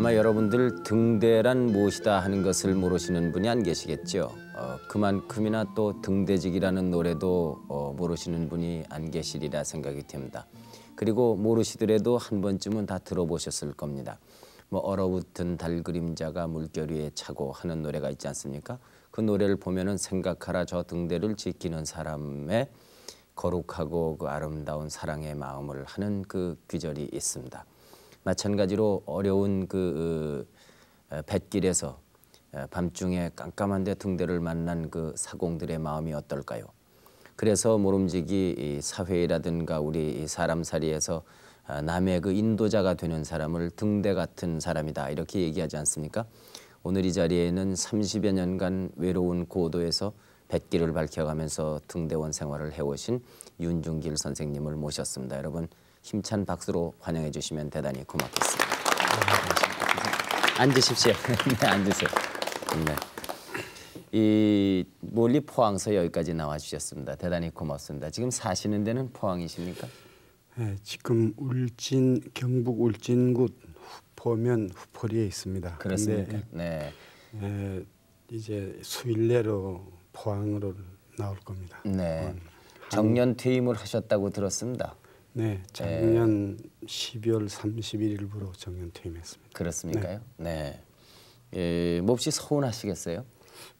아마 여러분들 등대란 무엇이다 하는 것을 모르시는 분이 안 계시겠죠. 그만큼이나 또 등대직이라는 노래도 모르시는 분이 안 계시리라 생각이 됩니다. 그리고 모르시더라도 한 번쯤은 다 들어보셨을 겁니다. 뭐 얼어붙은 달 그림자가 물결 위에 차고 하는 노래가 있지 않습니까? 그 노래를 보면은 생각하라 저 등대를 지키는 사람의 거룩하고 그 아름다운 사랑의 마음을 하는 그 귀절이 있습니다. 마찬가지로 어려운 그 뱃길에서 밤중에 깜깜한데 등대를 만난 그 사공들의 마음이 어떨까요? 그래서 모름지기 사회라든가 우리 사람살이에서 남의 그 인도자가 되는 사람을 등대 같은 사람이다 이렇게 얘기하지 않습니까? 오늘 이 자리에는 30여 년간 외로운 고도에서 뱃길을 밝혀가면서 등대원 생활을 해오신 윤중길 선생님을 모셨습니다. 여러분 힘찬 박수로 환영해 주시면 대단히 고맙겠습니다. 앉으십시오. 네, 앉으세요. 네. 이 멀리 포항서 여기까지 나와 주셨습니다. 대단히 고맙습니다. 지금 사시는 데는 포항이십니까? 네, 지금 울진 경북 울진구 후포면 후포리에 있습니다. 그렇습니까? 네. 이제 수일 내로 포항으로 나올 겁니다. 네. 정년 퇴임을 하셨다고 들었습니다. 네, 작년 12월 31일부로 정년 퇴임했습니다. 그렇습니까요? 네. 몹시 서운하시겠어요?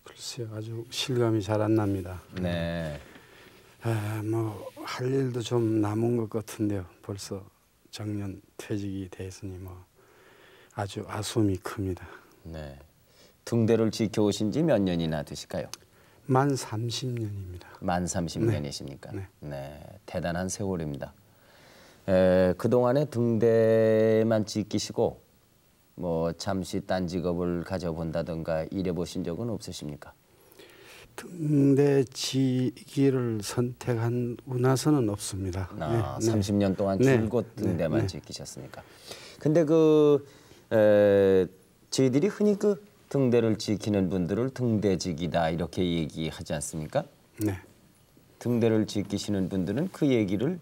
글쎄요, 아주 실감이 잘 안 납니다. 네. 뭐 할 일도 좀 남은 것 같은데요. 벌써 정년 퇴직이 됐으니 뭐 아주 아쉬움이 큽니다. 네. 등대를 지켜오신 지 몇 년이나 되실까요? 만 30년입니다. 만 30년이십니까? 네. 네. 대단한 세월입니다. 그동안에 등대만 지키시고 뭐 잠시 딴 직업을 가져본다든가 이래보신 적은 없으십니까? 등대지기를 선택한 나서는 없습니다. 30년 동안 줄곧 등대만 네. 지키셨으니까. 근데 저희들이 흔히 그 등대를 지키는 분들을 등대직이다 이렇게 얘기하지 않습니까? 네. 등대를 지키시는 분들은 그 얘기를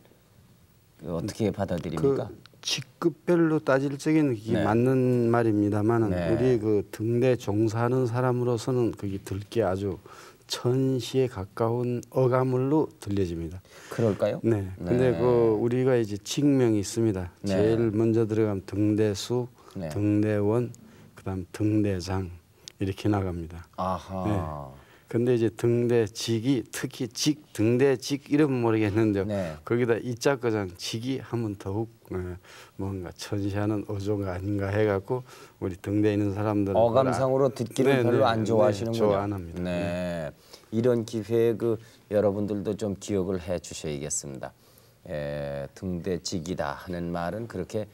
어떻게 받아들입니까? 그 직급별로 따질 적에는 이게 네. 맞는 말입니다만은 네. 우리 그 등대 종사하는 사람으로서는 그게 들게 아주 천시에 가까운 어가물로 들려집니다. 그럴까요? 네. 근데 그 우리가 이제 직명이 있습니다. 네. 제일 먼저 들어가면 등대수, 네. 등대원, 그다음 등대장 이렇게 나갑니다. 아하. 네. 근데 이제 등대직이 특히 등대직 이름 모르겠는데 네. 거기다 이자거장 직이 하면 더욱 뭔가 천시하는 어조가 아닌가 해갖고 우리 등대에 있는 사람들은 어감상으로 듣기를 별로 안 좋아하시는군요. 좋아 안 합니다. 네. 이런 기회에 여러분들도 좀 기억을 해 주셔야겠습니다. 등대직이다 하는 말은 그렇게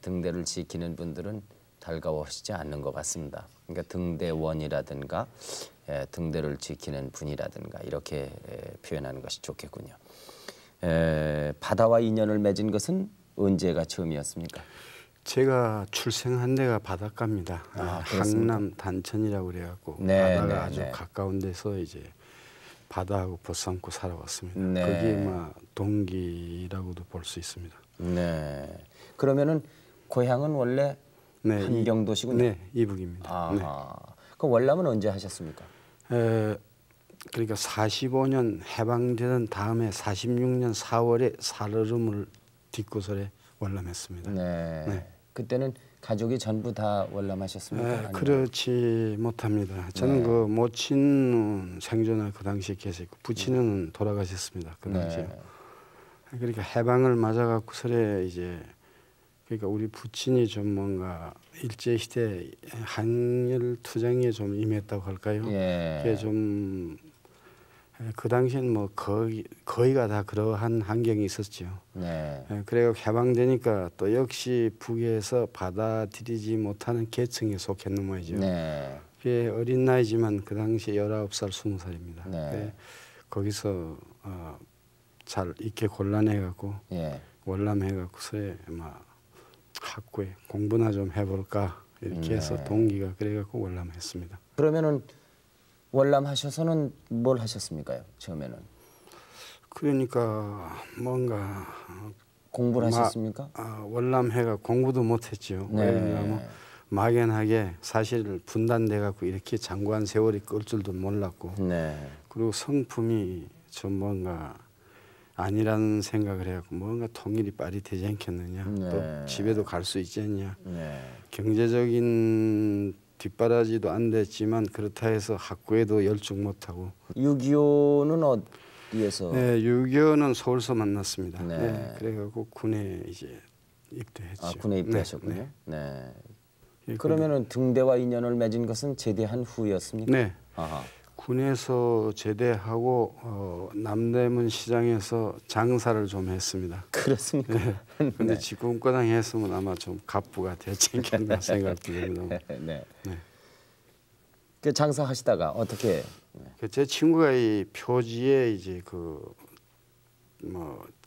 등대를 지키는 분들은 달가워하시지 않는 것 같습니다. 그러니까 등대원이라든가 등대를 지키는 분이라든가 이렇게 표현하는 것이 좋겠군요. 바다와 인연을 맺은 것은 언제가 처음이었습니까? 제가 출생한 데가 바닷가입니다. 항남 단천이라고 그래갖고 바다가 아주 가까운 데서 이제 바다하고 벗삼고 살아왔습니다. 네. 그게 막 동기라고도 볼 수 있습니다. 네. 그러면은 고향은 원래 한경도시군요. 네, 이북입니다. 아하. 그 월남은 언제 하셨습니까? 그러니까 45년 해방되는 다음에 46년 4월에 살얼음을 뒷고설에 월남했습니다. 네. 그때는 가족이 전부 다 월남하셨습니까? 그렇지 못합니다. 저는 그 모친은 생존을 그 당시에 계셨고 부친은 돌아가셨습니다. 그 당시에. 그러니까 해방을 맞아갖고서래 이제 그러니까 우리 부친이 좀 뭔가 일제 시대 한일 투쟁에 좀 임했다고 할까요? 그게 좀 그 당시엔 뭐 거의가 다 그러한 환경이 있었죠. 그래서 해방되니까 또 역시 북에서 받아들이지 못하는 계층에 속했는 모양이죠. 그게 어린 나이지만 그 당시에 19살, 20살입니다. 거기서 잘 있게 곤란해갖고 월남해갖고서에 막 학교에 공부나 좀 해볼까 이렇게 해서 동기가 그래갖고 월남했습니다. 그러면은 월남하셔서는 뭘 하셨습니까요? 처음에는? 그러니까 뭔가 공부를 하셨습니까? 월남해가 공부도 못했죠. 왜냐하면 막연하게 사실 분단돼 갖고 이렇게 장구한 세월이 끌 줄도 몰랐고 네. 그리고 성품이 좀 뭔가 아니라는 생각을 해갖고 뭔가 통일이 빨리 되지 않겠느냐. 네. 또 집에도 갈 수 있지 않냐. 네. 경제적인 뒷바라지도 안 됐지만 그렇다 해서 학구에도 열중 못하고. 6.25는 어디에서? 네, 6.25는 서울서 만났습니다. 네. 네, 그래갖고 군에 이제 입대했죠. 아, 군에 입대하셨군요. 네, 네. 네. 그러면은 등대와 인연을 맺은 것은 제대한 후였습니까? 네. 아하. 군에서 제대하고 남대문 시장에서 장사를 좀 했습니다. 그렇습니까? 네. 근데 네. 지금까지 했으면 아마 좀 갑부가 되지 않겠나 생각도 듭니다. 네. 네. 그 장사하시다가 어떻게? 제 친구가 이 표지에 이제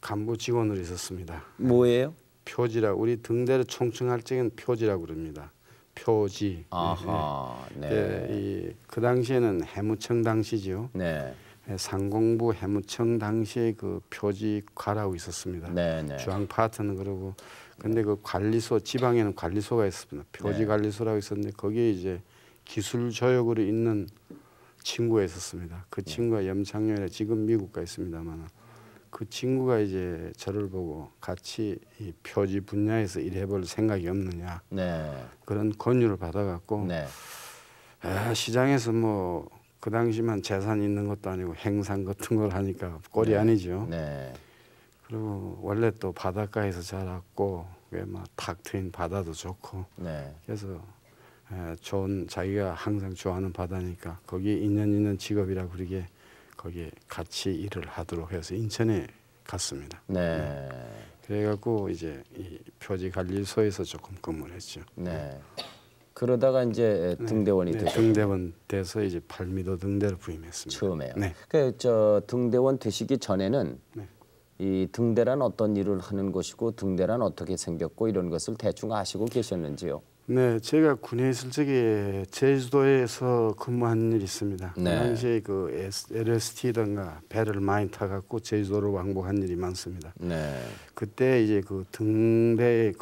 간부 직원으로 있었습니다. 뭐예요? 표지라 우리 등대를 총칭할 적엔 표지라고 그럽니다. 표지. 아하. 네. 그 당시에는 해무청 당시죠. 네. 상공부 해무청 당시에 그 표지과라고 있었습니다. 네. 네. 중앙 파트는 그러고 근데 그 관리소 지방에는 관리소가 있었습니다. 표지 네. 관리소라고 있었는데 거기에 이제 기술 조역으로 있는 친구가 있었습니다. 그 친구가 염창렬에 지금 미국 가 있습니다만 그 친구가 이제 저를 보고 같이 이 표지 분야에서 일해볼 생각이 없느냐. 네. 그런 권유를 받아갖고 네. 시장에서 뭐 그 당시만 재산 있는 것도 아니고 행상 같은 걸 하니까 꼴이 네. 아니죠. 네. 그리고 원래 또 바닷가에서 자랐고 탁 트인 바다도 좋고 네. 그래서 좋은 자기가 항상 좋아하는 바다니까 거기 인연 있는 직업이라 그러게 거기에 같이 일을 하도록 해서 인천에 갔습니다. 네. 그래갖고 이제 이 표지관리소에서 조금 근무를 했죠. 네. 그러다가 이제 등대원이 네, 되셨고 등대원 돼서 이제 팔미도 등대를 부임했습니다. 처음에요. 네. 저 등대원 되시기 전에는 네. 이 등대란 어떤 일을 하는 것이고 등대란 어떻게 생겼고 이런 것을 대충 아시고 계셨는지요? 네, 제가 군에 있을 적에 제주도에서 근무한 일이 있습니다. 네. 그 당시에 그 LST든가 배를 많이 타갖고 제주도를 왕복한 일이 많습니다. 네. 그때 이제 그 등대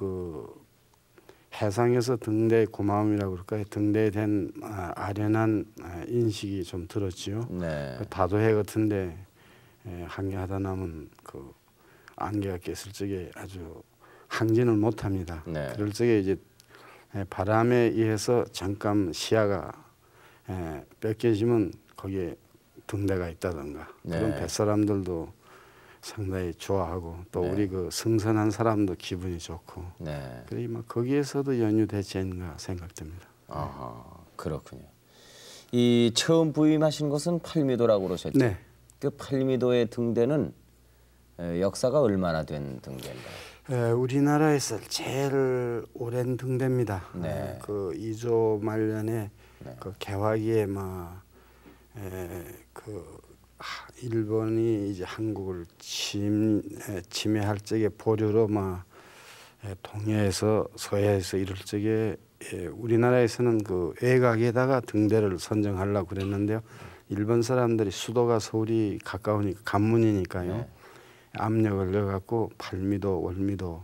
해상에서 등대의 고마움이라고 그럴까요? 등대에 대한 아련한 인식이 좀 들었지요. 네. 그 다도해 같은데 항해하다 남은 그 안개가 꼈을 적에 아주 항진을 못합니다. 네. 그럴 적에 이제 바람에 의해서 잠깐 시야가 뺏겨지면 거기에 등대가 있다든가 네. 그런 뱃사람들도 상당히 좋아하고 또 네. 우리 그 승선한 사람도 기분이 좋고 네. 그래 뭐 거기에서도 연유되지 않는가 생각됩니다. 아하, 그렇군요. 이 처음 부임하신 것은 팔미도라고 그러셨죠? 네. 그 팔미도의 등대는 역사가 얼마나 된 등대인가요? 우리나라에서 제일 오랜 등대입니다. 네. 그 2조 말년에 네. 그 개화기에 일본이 이제 한국을 침해할 적에 보류로 동해에서 서해에서 이럴 적에 우리나라에서는 그 외곽에다가 등대를 선정하려고 그랬는데요. 일본 사람들이 수도가 서울이 가까우니까 관문이니까요. 네. 압력을 넣어갖고 팔미도, 월미도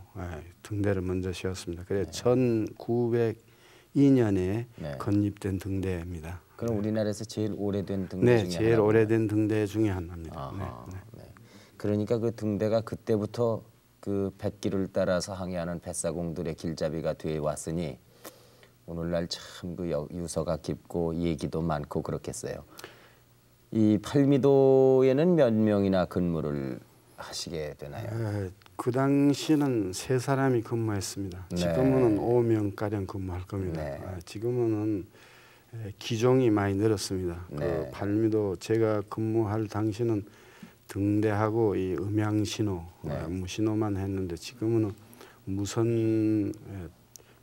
등대를 먼저 씌웠습니다. 그래 1902년에 네. 건립된 등대입니다. 그럼 우리나라에서 제일 오래된 등대 네, 중에 제일 하나군요. 오래된 등대 중에 하나입니다. 아하, 네. 네. 그러니까 그 등대가 그때부터 그 뱃길을 따라서 항해하는 뱃사공들의 길잡이가 되어 왔으니 오늘날 참 그 유서가 깊고 얘기도 많고 그렇겠어요. 이 팔미도에는 몇 명이나 근무를 하시게 되나요? 그 당시는 3사람이 근무했습니다. 네. 지금은 5명 가량 근무할 겁니다. 네. 지금은 기종이 많이 늘었습니다. 네. 그 팔미도 제가 근무할 당시는 등대하고 이 음향신호, 네. 무신호만 했는데 지금은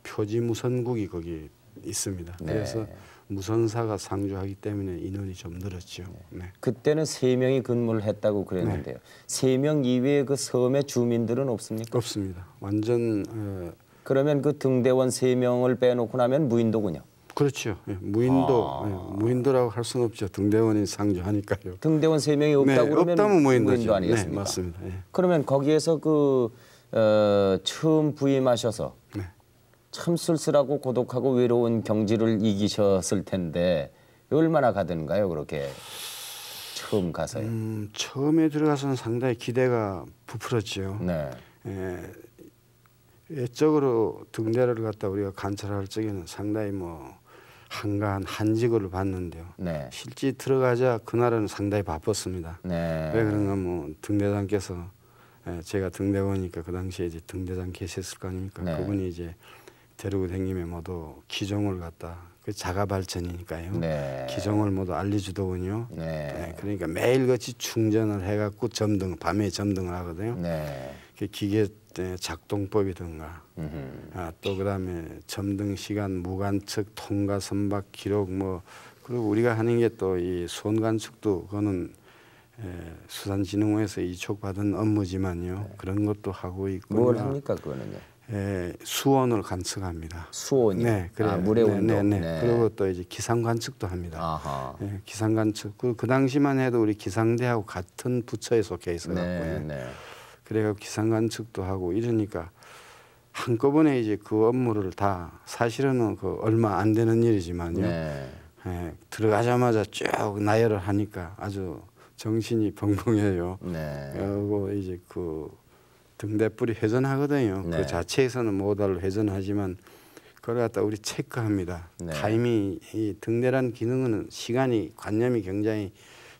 표지 무선국이 거기 있습니다. 네. 그래서 무선사가 상주하기 때문에 인원이 좀 늘었죠. 네. 그때는 3명이 근무를 했다고 그랬는데요. 3명 이외에 그 섬의 주민들은 없습니까? 없습니다. 완전 그러면 그 등대원 3명을 빼놓고 나면 무인도군요. 그렇죠. 무인도라고 할 수는 없죠. 등대원이 상주하니까요. 등대원 3명이 없다고 그러면 없다면 무인도죠. 무인도 아니겠습니까? 네, 맞습니다. 예. 그러면 거기에서 그 처음 부임하셔서 네. 참 쓸쓸하고 고독하고 외로운 경지를 이기셨을 텐데 얼마나 가던가요? 그렇게 처음 가서요. 처음에 들어가서는 상당히 기대가 부풀었죠. 네. 외적으로 등대를 갖다 우리가 관찰할 적에는 상당히 뭐 한가한 한직을 봤는데요. 네. 실제 들어가자 그날은 상당히 바빴습니다. 네. 왜 그런가 뭐 등대장께서 제가 등대원이니까 그 당시에 이제 등대장 계셨을 거 아닙니까? 네. 그분이 이제 데리고 다니면 모두 기종을 갖다 그 자가 발전이니까요. 네. 기종을 모두 알려주더군요. 네. 그러니까 매일같이 충전을 해갖고 점등 밤에 점등을 하거든요. 네. 그 기계 작동법이든가 또 그다음에 점등 시간 무관측 통과 선박 기록 뭐 그리고 우리가 하는 게 또 이 손관측도 그거는 수산진흥원에서 이촉받은 업무지만요. 네. 그런 것도 하고 있고 뭘 합니까 그거는요? 수온을 관측합니다. 수온이요? 네, 그래요. 아, 물의 온도. 네. 그리고 또 이제 기상 관측도 합니다. 아하. 기상 관측 그 당시만 해도 우리 기상대하고 같은 부처에 속해 있어갖고요. 네. 그래가 기상 관측도 하고 이러니까 한꺼번에 이제 그 업무를 다 사실은 그 얼마 안 되는 일이지만요. 네. 들어가자마자 쭉 나열을 하니까 아주 정신이 벙벙해요. 네. 그리고 이제 그 등대불이 회전하거든요. 네. 그 자체에서는 모달로 회전하지만 그걸 갖다 우리 체크합니다. 네. 타임이 이 등대란 기능은 시간이 관념이 굉장히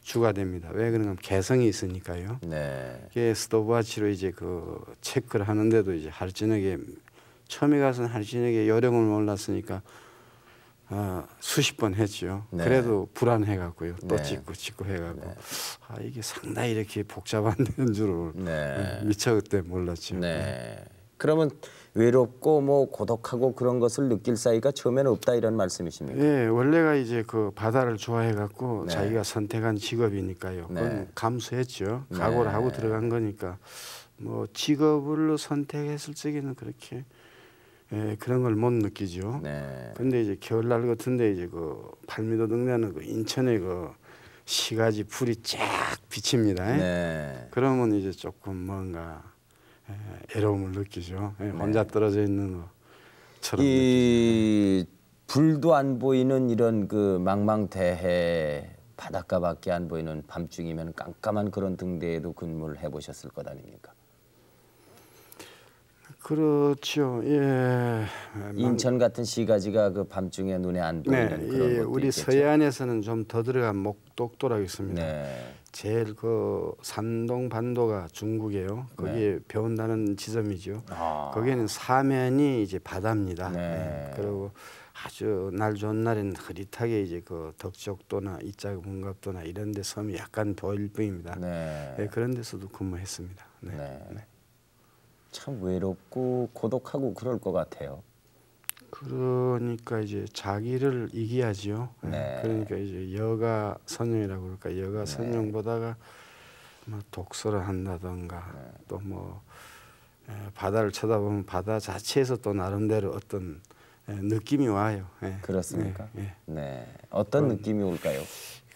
주가 됩니다. 왜 그런가 개성이 있으니까요. 네. 이게 스톱워치로 이제 그 체크를 하는데도 이제 하루 저녁에 처음에 가서는 하루 저녁에 요령을 몰랐으니까 수십 번 했죠. 네. 그래도 불안해갖고요. 또 네. 찍고 해갖고 네. 이게 상당히 이렇게 복잡한 데인 줄을 네. 미처 그때 몰랐죠. 네. 그러면 외롭고 뭐 고독하고 그런 것을 느낄 사이가 처음에는 없다 이런 말씀이십니까? 예, 원래가 이제 그 바다를 좋아해갖고 네. 자기가 선택한 직업이니까요. 그건 네. 감수했죠. 네. 각오를 하고 들어간 거니까 뭐 직업을 선택했을 적에는 그렇게 그런 걸 못 느끼죠. 네. 근데 이제 겨울날 같은데 이제 그 팔미도 등대는 그 인천에 그 시가지 불이 쫙 비칩니다. 네. 그러면 이제 조금 뭔가 애로움을 느끼죠. 혼자 떨어져 있는 것처럼 이 불도 안 보이는 이런 그 망망대해 바닷가밖에 안 보이는 밤중이면 깜깜한 그런 등대에도 근무를 해보셨을 것 아닙니까? 그렇죠. 예. 인천 같은 시가지가 그 밤중에 눈에 안 보이는 네, 그런 것도 우리 있겠죠. 서해안에서는 좀 더 들어간 목독도라고 있습니다. 네. 제일 그 산동 반도가 중국이에요. 거기에 배운다는 지점이죠. 아. 거기에는 사면이 이제 바다입니다. 네. 그리고 아주 날 좋은 날에는 흐릿하게 이제 그 덕적도나 이자문갑도나 이런 데 섬이 약간 보일 뿐입니다. 네. 그런 데서도 근무했습니다. 네. 네. 참 외롭고 고독하고 그럴 것 같아요. 그러니까 이제 자기를 이겨야지요. 네. 그러니까 이제 여가 선용이라고 그럴까. 여가 선용보다가 뭐 독서를 한다던가 또 뭐 바다를 쳐다보면 바다 자체에서 또 나름대로 어떤 느낌이 와요. 그렇습니까? 네. 네. 어떤 느낌이 올까요?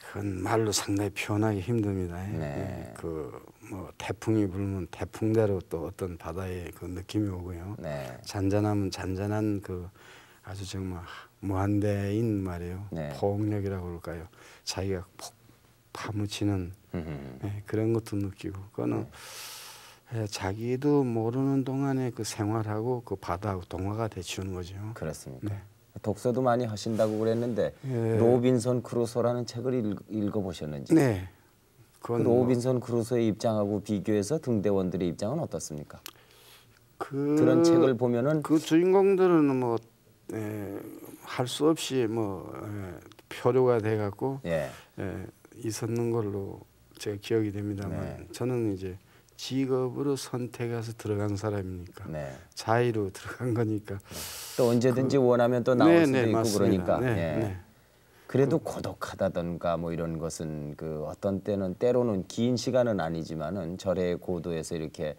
그건 말로 상당히 표현하기 힘듭니다. 네. 그 뭐 태풍이 불면 태풍대로 또 어떤 바다의 그 느낌이 오고요. 네. 잔잔하면 잔잔한 그 아주 정말 무한대인 말이에요. 네. 포옹력이라고 그럴까요? 자기가 폭 파묻히는 그런 것도 느끼고 그거는 자기도 모르는 동안에 그 생활하고 그 바다하고 동화가 되치우는 거죠. 그렇습니까? 네. 독서도 많이 하신다고 그랬는데 로빈son 크루소라는 책을 읽어보셨는지? 네. 그 로빈son 크루소의 입장하고 비교해서 등대원들의 입장은 어떻습니까? 그런 책을 보면은 그 주인공들은 뭐 할 수 없이 뭐 표류가 돼갖고 있었는 걸로 제가 기억이 됩니다만 저는 이제 직업으로 선택해서 들어간 사람이니까 자의로 들어간 거니까 또 언제든지 원하면 또 나올 수도 있고 맞습니다. 그러니까 그래도 고독하다던가 뭐 이런 것은 그 어떤 때로는 긴 시간은 아니지만은 절의 고도에서 이렇게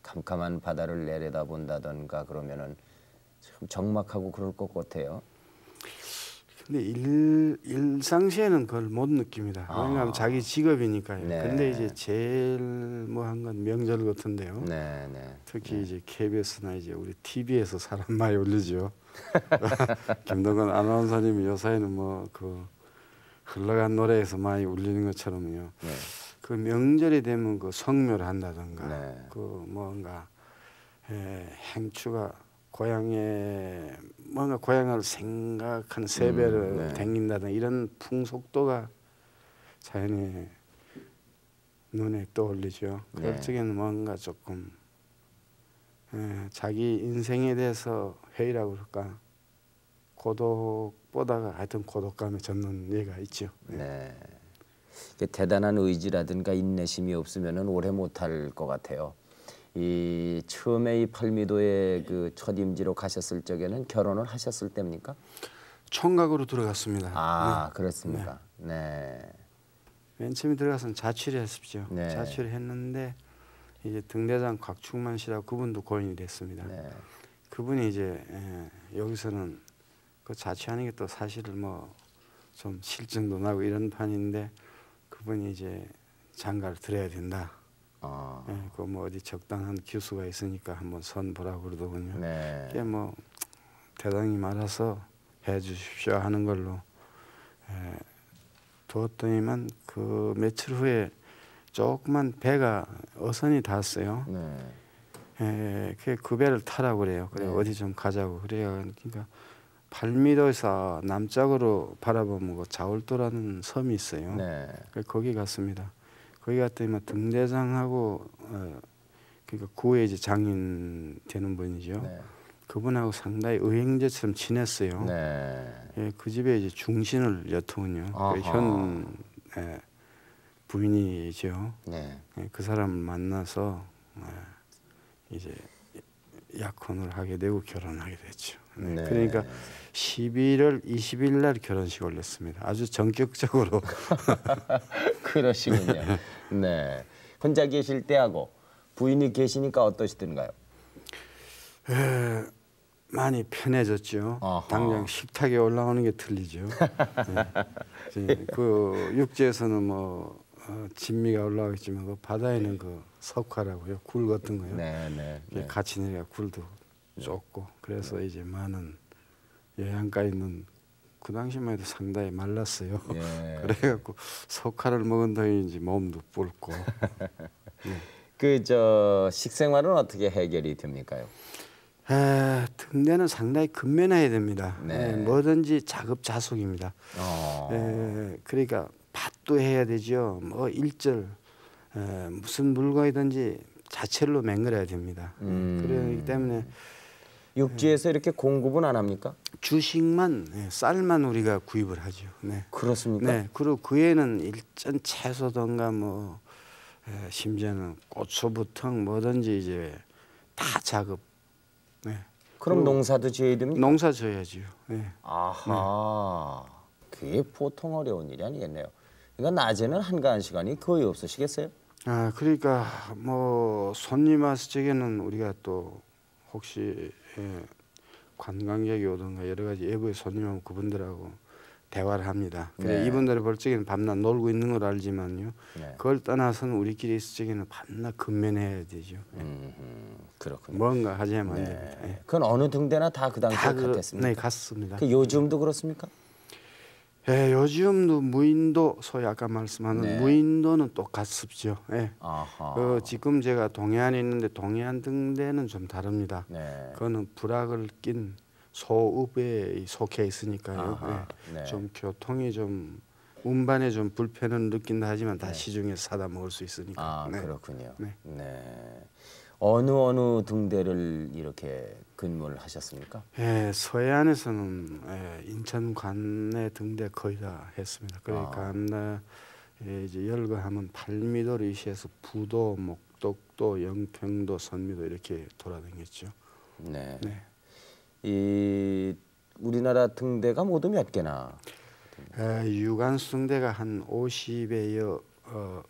캄캄한 바다를 내려다본다던가 그러면은 참 적막하고 그럴 것 같아요. 근데 일상시에는 그걸 못 느낍니다. 왜냐하면 자기 직업이니까요. 근데 이제 제일 뭐 한 건 명절 같은데요. 특히 이제 KBS나 이제 우리 TV에서 사람 많이 올리죠. 김동건 아나운서님이 요사이는 뭐 그 흘러간 노래에서 많이 울리는 것처럼요. 네. 그 명절이 되면 그 성묘를 한다든가 네. 그 뭔가 행추가 고향에 뭔가 고향을 생각하는 세배를 네. 댕긴다든가 이런 풍속도가 자연의 눈에 떠올리죠. 그럴 네. 적에는 뭔가 조금 자기 인생에 대해서 회의라고 그럴까 고독보다가 하여튼 고독감에 젖는 예가 있죠. 네. 이게 대단한 의지라든가 인내심이 없으면은 오래 못할 것 같아요. 이 처음에 이 팔미도에 그 첫 임지로 가셨을 적에는 결혼을 하셨을 때입니까? 총각으로 들어갔습니다. 아, 그렇습니까? 네. 맨 처음에 들어가서는 자취를 했었죠. 네. 자취를 했는데 이제 등대장 곽충만 씨라고 그분도 고인이 됐습니다. 네. 그분이 이제 여기서는 그 자취하는 게 또 사실은 뭐 좀 실증도 나고 이런 판인데 그분이 이제 장가를 들어야 된다. 그 뭐 어디 적당한 교수가 있으니까 한번 선 보라고 그러더군요. 네. 그게 뭐 대당이 말아서 해주십시오 하는 걸로 두었더니만 그 며칠 후에 조그만 배가 어선이 닿았어요. 네. 그 배를 타라고 그래요. 그래 네. 어디 좀 가자고 그래요. 그러니까 팔미도에서 남쪽으로 바라보면 그 자울도라는 섬이 있어요. 네. 거기 갔습니다. 거기 갔더니 등대장하고 그러니까 구에 이제 장인 되는 분이죠. 네. 그분하고 상당히 의형제처럼 지냈어요. 네. 그 집에 이제 중신을 여투군요. 그 현 부인이죠. 네. 그 사람을 만나서 이제 약혼을 하게 되고 결혼하게 됐죠. 네. 그러니까 11월 20일 날 결혼식 올렸습니다. 아주 전격적으로. 그러시군요. 네. 혼자 계실 때하고 부인이 계시니까 어떠시던가요? 많이 편해졌죠. 아하. 당장 식탁에 올라오는 게 틀리죠. 네. 그 육지에서는 뭐 진미가 올라오겠지만 그 바다에는 그 석화라고요, 굴 같은 거요. 네. 같이 내려 굴도 좁고 그래서 이제 많은 영양가 있는 그 당시만 해도 상당히 말랐어요. 예. 그래갖고 석화를 먹은 더인지 몸도 붉고. 그 저 식생활은 어떻게 해결이 됩니까요? 등대는 상당히 근면해야 됩니다. 네. 뭐든지 자급자숙입니다. 그러니까 밭도 해야 되죠. 뭐 일절 무슨 물건이든지 자체로 맹글어야 됩니다. 그렇기 때문에 육지에서 이렇게 공급은 안 합니까? 주식만 쌀만 우리가 구입을 하죠. 네. 그렇습니까? 네. 그리고 그에는 일전 채소든가 뭐 심지어는 고추부터 뭐든지 이제 다 작업. 네. 그럼 농사도 지어야 됩니까? 농사 져야지요. 네. 아하. 그게 보통 어려운 일이 아니겠네요. 그러니까 낮에는 한가한 시간이 거의 없으시겠어요? 그러니까 뭐 손님 왔을 적에는 우리가 또 혹시 관광객이 오든가 여러 가지 외부의 손님 오면 그분들하고 대화를 합니다. 근데 네. 이분들을 볼 적에는 밤낮 놀고 있는 걸 알지만요. 네. 그걸 떠나서는 우리끼리 있을 적에는 밤낮 근면해야 되죠. 그렇군요. 뭔가 하자면 안 됩니다. 네. 그건 어느 등대나 다 그 당시에 같았습니까? 네, 갔습니다. 그 요즘도 그렇습니까? 요즘도 무인도 소위 아까 말씀하는 네. 무인도는 똑같습죠. 아하. 지금 제가 동해안에 있는데 동해안 등대는 좀 다릅니다. 네. 그거는 불악을 낀 소읍에 속해 있으니까요. 아하. 네. 좀 교통이 좀 운반에 좀 불편은 느낀다 하지만 다 시중에서 사다 먹을 수 있으니까. 그렇군요. 네. 네. 어느 등대를 이렇게 근무를 하셨습니까? 서해안에서는 인천 관내 등대 거의 다 했습니다. 그러니까 이제 열거하면 팔미도를 이시해서 부도, 목독도, 영평도, 선미도 이렇게 돌아다녔죠. 네. 네. 이 우리나라 등대가 모두 몇 개나? 유관수 등대가 한 50여여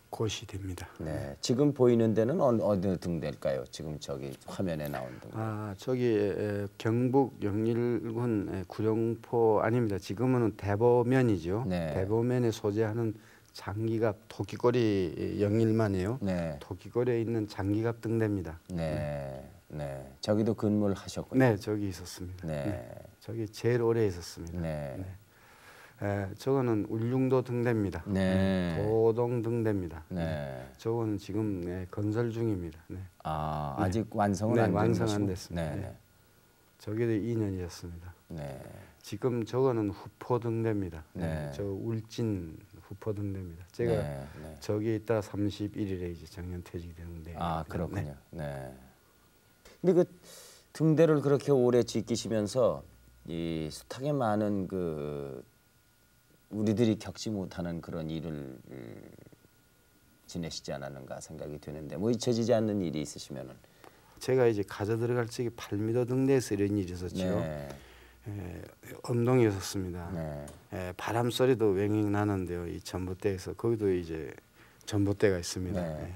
곳이 됩니다. 네. 지금 보이는 데는 어느 등대일까요? 지금 저기 화면에 나온 등대. 저기 경북 영일군 구룡포 아닙니다. 지금은 대보면이죠. 네. 대보면에 소재하는 장기갑 토끼꼬리 영일만이에요. 네. 토끼꼬리에 있는 장기갑 등대입니다. 네. 네. 저기도 근무를 하셨군요. 네, 저기 있었습니다. 네. 저기 제일 오래 있었습니다. 네. 저거는 울릉도 등대입니다. 네. 도동 등대입니다. 네. 저거는 지금 건설 중입니다. 네. 아직 완성은 안 된 완성 안 것이고. 됐습니다. 네. 네. 저기도 2년이었습니다. 네. 지금 저거는 후포 등대입니다. 네. 저 울진 후포 등대입니다. 제가 네. 네. 저기 있다 31일에 이제 정년 퇴직되는데. 그렇군요. 네. 근데 그 등대를 그렇게 오래 지키시면서 이 숱하게 많은 그 우리들이 겪지 못하는 그런 일을 지내시지 않았는가 생각이 드는데 뭐 잊혀지지 않는 일이 있으시면은. 제가 이제 가져 들어갈 적에 8m 등대에서 이런 일이 있었죠. 네. 엄동이었습니다. 네. 바람 소리도 웽웽 나는데요. 이 전봇대에서 거기도 이제 전봇대가 있습니다. 네.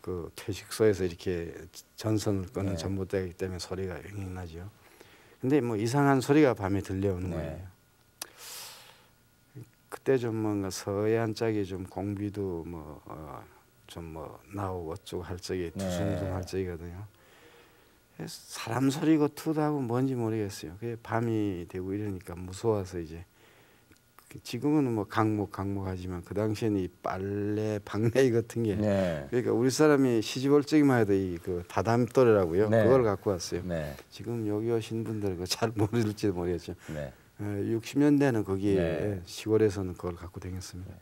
그 퇴직소에서 이렇게 전선을 끄는 네. 전봇대이기 때문에 소리가 웽웽 나죠. 근데 뭐 이상한 소리가 밤에 들려오는 네. 거예요. 그때 좀 뭔가 서해안 쪽이 좀 공비도 좀 나오고 어쩌고 할 적에 두숭두숭 할 적이거든요. 사람 소리고 투다고 뭔지 모르겠어요. 그게 밤이 되고 이러니까 무서워서 이제 지금은 뭐 강목하지만 그 당시에는 이 빨래 방레이 같은 게 네. 그러니까 우리 사람이 시집 올 적에만 해도 이 그 다담돌이라고요. 네. 그걸 갖고 왔어요. 네. 지금 여기 오신 분들 그거 잘 모를지도 모르겠죠. 네. 60년대는 거기에 네. 시골에서는 그걸 갖고 다녔습니다.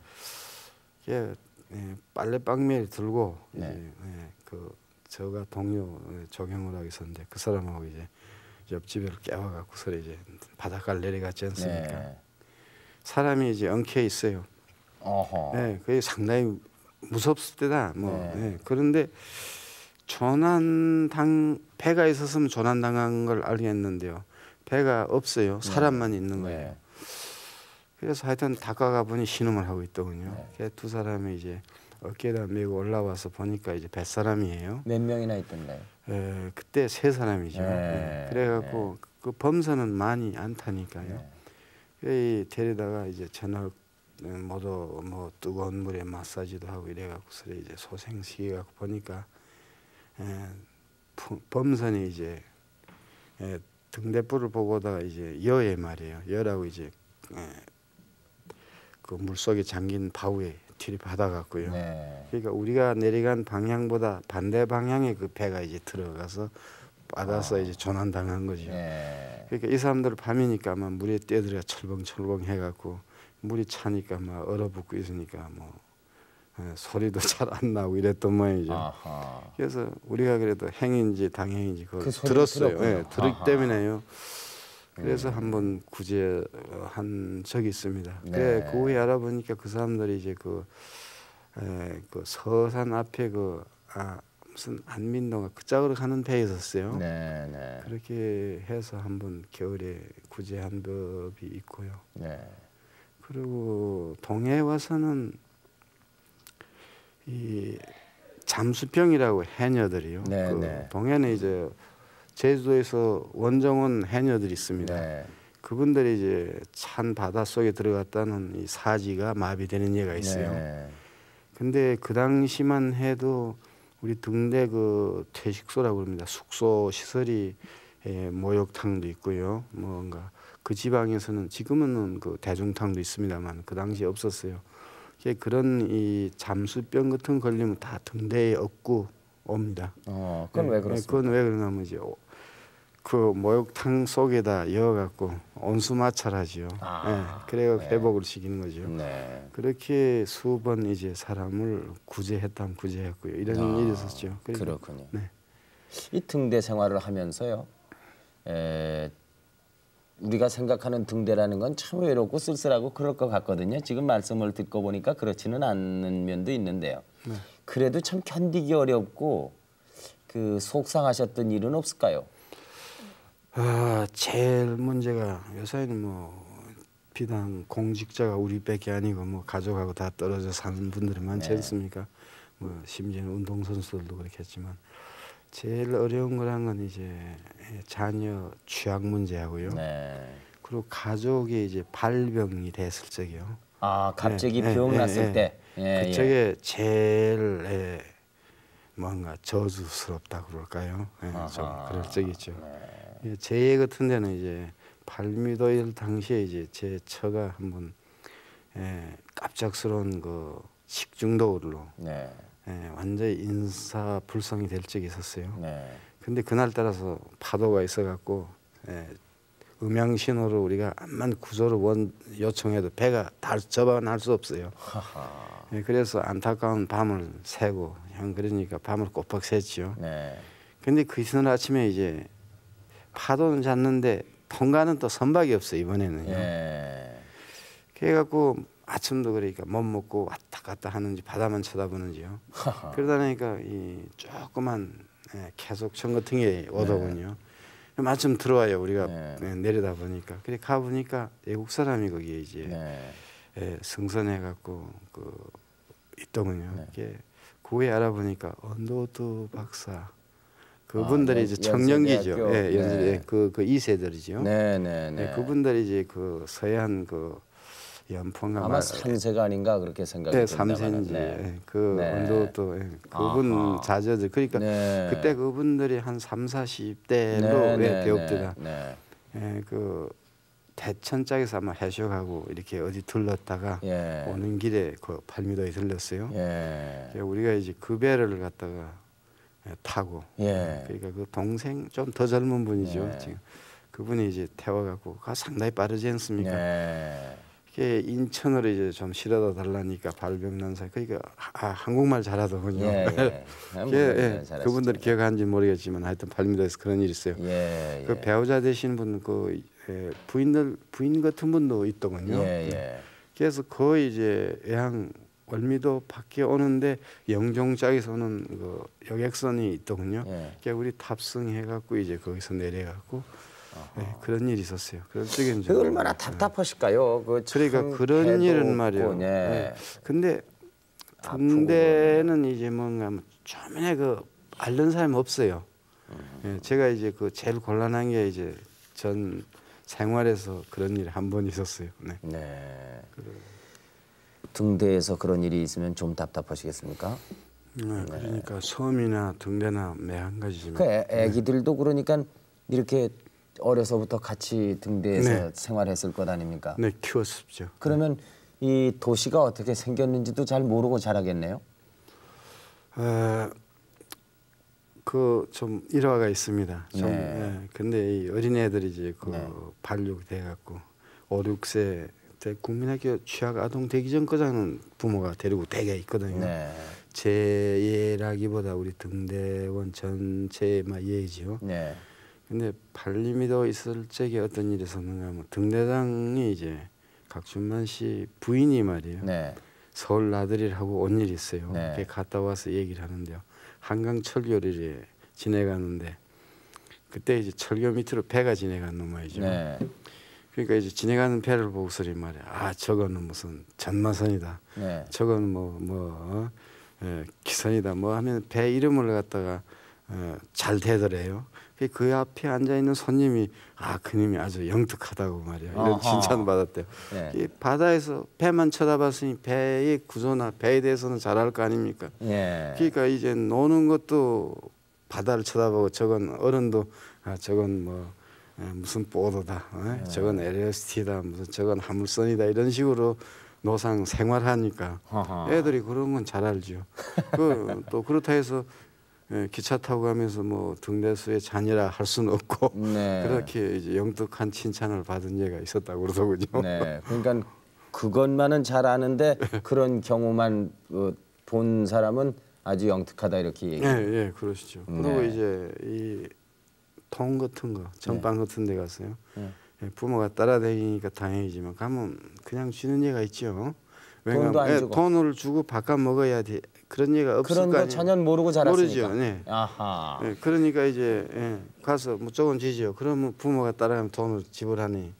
이게 빨래 방매를 들고 네. 이제 저가 동료 조경을 하고 있었는데 그 사람하고 이제 옆집을 깨워갖고서 이제 바닷가를 내려갔지 않습니까? 네. 사람이 이제 엉켜 있어요. 어허. 그게 상당히 무섭을 때다. 네. 그런데 배가 있었으면 조난당한 걸 알겠는데요. 배가 없어요. 사람만 있는 거예요. 네. 그래서 하여튼 다가가 보니 신음을 하고 있더군요. 네. 그래서 두 사람이 이제 어깨에다 메고 올라와서 보니까 이제 뱃사람이에요. 몇 명이나 있던가요? 그때 3사람이죠. 네. 그래갖고 그 범선은 많이 안 타니까요. 네. 데리다가 이제 저녁 모두 뭐 뜨거운 물에 마사지도 하고 이래갖고서 이제 소생시켜갖고 보니까 범선이 이제 등대불을 보고다가 이제 여에 말이에요. 여라고 이제 그 물속에 잠긴 바위에 들이받아갖고요. 네. 그러니까 우리가 내려간 방향보다 반대 방향에 그 배가 이제 들어가서 받아서 이제 조난당한 거죠. 네. 그러니까 이 사람들 밤이니까 막 물에 뛰어들어 철벙철벙 해갖고 물이 차니까 막 얼어붙고 있으니까 뭐 소리도 잘 안 나고 이랬던 모양이죠. 아하. 그래서 우리가 그래도 행인지 당행인지 그걸 그 소리를 들었어요. 들었군요. 들었기 아하. 때문에요. 그래서 한번 구제한 적이 있습니다. 네. 그래 그 후에 알아보니까 그 사람들이 이제 그 서산 앞에 무슨 안민동가 그 짝으로 가는 배에 있었어요. 네. 네. 그렇게 해서 한번 겨울에 구제한 법이 있고요. 네. 그리고 동해에 와서는 이 잠수병이라고 해녀들이요. 네, 그 네. 동해는 이제 제주도에서 원정원 해녀들이 있습니다. 네. 그분들이 이제 찬 바다 속에 들어갔다는 이 사지가 마비되는 예가 있어요. 네. 근데 그 당시만 해도 우리 등대 그 퇴식소라고 합니다. 숙소 시설이 목욕탕도 있고요. 뭔가 그 지방에서는 지금은 그 대중탕도 있습니다만 그 당시에 없었어요. 그런 이 잠수병 같은 거 걸리면 다 등대에 업고 옵니다. 그건 왜 그렇습니까? 그건 왜 그러냐면 이제 그 목욕탕 속에다 이어갖고 온수마찰하지요. 그래야 회복을 시키는 거죠. 네. 그렇게 수번 이제 사람을 구제했다면 구제했고요. 이런 일이 있었죠. 그렇군요. 네. 이 등대 생활을 하면서요. 우리가 생각하는 등대라는 건 참 외롭고 쓸쓸하고 그럴 것 같거든요. 지금 말씀을 듣고 보니까 그렇지는 않는 면도 있는데요. 네. 그래도 참 견디기 어렵고 그 속상하셨던 일은 없을까요? 제일 문제가 요새는 뭐 비단 공직자가 우리밖에 아니고 뭐 가족하고 다 떨어져 사는 분들이 많지 네. 않습니까? 뭐 심지어는 운동선수들도 그렇겠지만 제일 어려운 거란 건 이제 자녀 취학 문제하고요. 네. 그리고 가족이 이제 발병이 됐을 적이요. 갑자기 병 났을 때. 그쪽에 제일 뭔가 저주스럽다 그럴까요? 좀 그럴 적이 있죠. 재해 같은 데는 이제 발미도일 당시에 이제 제 처가 한번 갑작스러운 그 식중독으로 네. 완전히 인사불성이 될 적이 있었어요. 네. 근데 그날 따라서 파도가 있어갖고 음향 신호로 우리가 암만 구조를 요청해도 배가 접어날 수 없어요. 그래서 안타까운 밤을 새고 형 그러니까 밤을 꼬박 샜죠. 네. 근데 그 이튿날 아침에 이제 파도는 잤는데 통가는 또 선박이 없어요 이번에는요. 예. 그래갖고 아침도 그러니까 못 먹고 왔다 갔다 하는지 바다만 쳐다보는지요. 그러다 보니까 이 조그만 계속 천 같은 게 오더군요. 마침 들어와요 우리가 내려다 보니까. 그래 가 보니까 외국 사람이 거기에 이제 승선해갖고 그 있더군요. 이게 그 후에 알아보니까 언도드 박사 그분들이 이제 청년기죠. 그 2세들이죠. 네네네. 그분들이 이제 그 서해안 그 연풍가 아마 3세가 아닌가 그렇게 생각이 듭니다. 3세인지 언도드 그분 자제들 그러니까 그때 그분들이 한 30-40대로 배웁니다. 그 대천 쪽에서 아마 해수하고 이렇게 어디 들렀다가 오는 길에 그 발미도에 들렀어요. 우리가 이제 그 배를 갖다가 타고 그러니까 그 동생 좀 더 젊은 분이죠. 지금 그분이 이제 태워갖고 상당히 빠르지 않습니까? 이게 인천으로 이제 좀 실어다 달라니까 발병난사 그러니까 한국말 잘하더군요. 그분들이 기억하는지 모르겠지만 하여튼 발미도에서 그런 일이 있어요. 그 배우자 되신 분 그 부인 같은 분도 있더군요. 그래서 거의 이제 애항 월미도 밖에 오는데 영종짝에서 오는 그 여객선이 있더군요. 그러니까 우리 탑승해갖고 이제 거기서 내려갖고 그런 일이 있었어요. 그런 적에 이제 얼마나 답답하실까요? 그러니까 그런 일은 말이에요. 근데 등대는 이제 뭔가 처음에 그 앓는 사람이 없어요. 제가 이제 그 제일 곤란한 게 이제 전 생활에서 그런 일이 한 번 있었어요. 등대에서 그런 일이 있으면 좀 답답하시겠습니까? 그러니까 섬이나 등대나 매한가지지만 그 애기들도 그러니까 이렇게 어려서부터 같이 등대에서 생활했을 것 아닙니까? 네, 키웠었죠. 그러면 이 도시가 어떻게 생겼는지도 잘 모르고 자라겠네요. 그 좀 일화가 있습니다. 근데 이 어린애들이 이제 그 발육돼 갖고 5, 6세 때 국민학교 취학 아동 되기 전까지는 부모가 데리고 대개 있거든요. 제 예라기보다 우리 등대원 전체의 예이지요. 근데 발림이도 있을 적에 어떤 일이 있었는가 하면 등대장이 이제 각준만 씨 부인이 말이에요. 서울 나들이를 온 일이 있어요. 갔다 와서 얘기를 하는데요. 한강 철교를 지나가는데 그때 이제 철교 밑으로 배가 지나가는 놈이죠. 그러니까 이제 지나가는 배를 보고 소리 말이야. 저거는 무슨 전마선이다. 저거는 기선이다. 하면 배 이름을 갖다가 잘 대더래요. 그 앞에 앉아 있는 손님이 그님이 아주 영특하다고 말이야. 이런 칭찬 받았대요. 이 바다에서 배만 쳐다봤으니 배의 구조나 배에 대해서는 잘 알 거 아닙니까? 그러니까 이제 노는 것도 바다를 쳐다보고 저건 어른도 저건 무슨 보도다. 저건 LST다. 무슨 저건 화물선이다. 이런 식으로 노상 생활하니까 애들이 그런 건 잘 알죠. 또 그렇다 해서 기차 타고 가면서 등대수의 자녀라 할 수는 없고 그렇게 이제 영특한 칭찬을 받은 예가 있었다고 그러더군요. 그러니까 그것만은 잘 아는데 그런 경우만 본 사람은 아주 영특하다 이렇게 얘기해요. 그러시죠. 그리고 이제 이 통 같은 거, 전방 같은 데 갔어요. 부모가 따라다니니까 다행이지만 가면 그냥 주는 예가 있죠. 돈도 안 주고. 돈을 주고 바꿔 먹어야 돼. 그런 얘가 없을 그런 거 거 아니에요. 전혀 모르고 자랐으니까. 모르죠. 그러니까 이제 가서 무조건 지죠. 그러면 부모가 따라가면 돈을 지불하니.